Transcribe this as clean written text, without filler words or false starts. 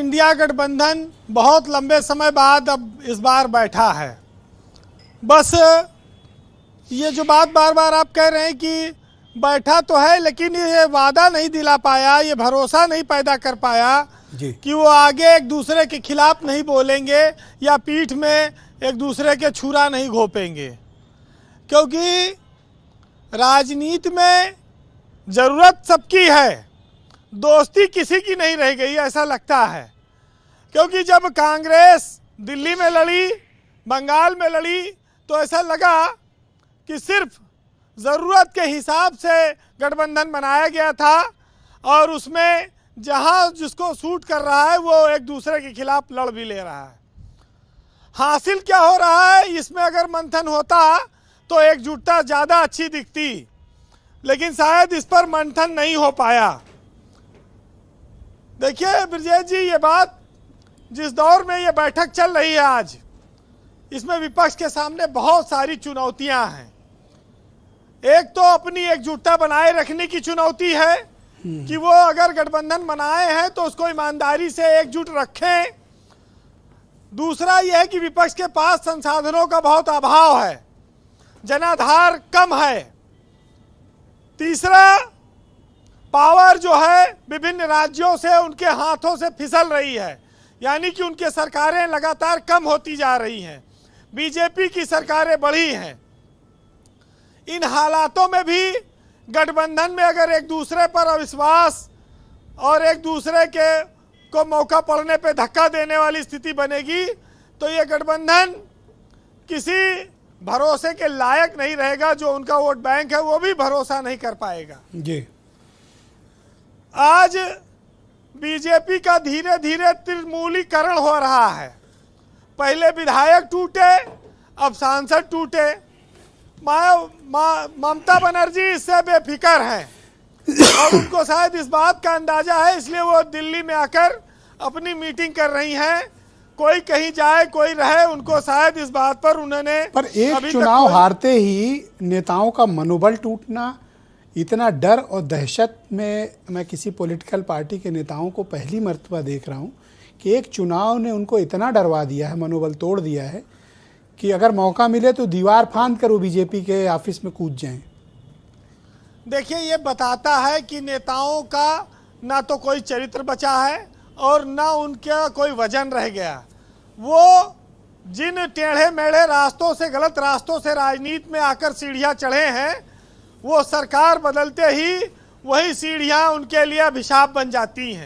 India गठबंधन बहुत लंबे समय बाद अब इस बार बैठा है। बस ये जो बात बार बार आप कह रहे हैं कि बैठा तो है, लेकिन ये वादा नहीं दिला पाया, ये भरोसा नहीं पैदा कर पाया कि वो आगे एक दूसरे के खिलाफ नहीं बोलेंगे या पीठ में एक दूसरे के छुरा नहीं घोंपेंगे। क्योंकि राजनीति में ज़रूरत सबकी है, दोस्ती किसी की नहीं रह गई ऐसा लगता है। क्योंकि जब कांग्रेस दिल्ली में लड़ी, बंगाल में लड़ी, तो ऐसा लगा कि सिर्फ ज़रूरत के हिसाब से गठबंधन बनाया गया था और उसमें जहां जिसको सूट कर रहा है वो एक दूसरे के खिलाफ लड़ भी ले रहा है। हासिल क्या हो रहा है, इसमें अगर मंथन होता तो एकजुटता ज़्यादा अच्छी दिखती, लेकिन शायद इस पर मंथन नहीं हो पाया। देखिए ब्रजेश जी, ये बात जिस दौर में ये बैठक चल रही है आज, इसमें विपक्ष के सामने बहुत सारी चुनौतियां हैं। एक तो अपनी एकजुटता बनाए रखने की चुनौती है कि वो अगर गठबंधन बनाए हैं तो उसको ईमानदारी से एकजुट रखें। दूसरा यह है कि विपक्ष के पास संसाधनों का बहुत अभाव है, जनाधार कम है। तीसरा, पावर जो है विभिन्न राज्यों से उनके हाथों से फिसल रही है, यानी कि उनकी सरकारें लगातार कम होती जा रही हैं, बीजेपी की सरकारें बढ़ी हैं। इन हालातों में भी गठबंधन में अगर एक दूसरे पर अविश्वास और एक दूसरे के को मौका पड़ने पे धक्का देने वाली स्थिति बनेगी तो ये गठबंधन किसी भरोसे के लायक नहीं रहेगा। जो उनका वोट बैंक है वो भी भरोसा नहीं कर पाएगा। जी, आज बीजेपी का धीरे धीरे तृणमूलीकरण हो रहा है। पहले विधायक टूटे, अब सांसद टूटे। ममता बनर्जी इससे बेफिक्र हैं और उनको शायद इस बात का अंदाजा है, इसलिए वो दिल्ली में आकर अपनी मीटिंग कर रही हैं। कोई कहीं जाए कोई रहे, उनको शायद इस बात पर उन्होंने पर एक चुनाव हारते ही नेताओं का मनोबल टूटना, इतना डर और दहशत में मैं किसी पॉलिटिकल पार्टी के नेताओं को पहली मर्तबा देख रहा हूं कि एक चुनाव ने उनको इतना डरवा दिया है, मनोबल तोड़ दिया है कि अगर मौका मिले तो दीवार फांद कर वो बीजेपी के ऑफिस में कूद जाएं। देखिए, ये बताता है कि नेताओं का ना तो कोई चरित्र बचा है और ना उनका कोई वजन रह गया। वो जिन टेढ़े मेढ़े रास्तों से, गलत रास्तों से राजनीति में आकर सीढ़ियां चढ़े हैं, वो सरकार बदलते ही वही सीढ़ियां उनके लिए अभिशाप बन जाती हैं।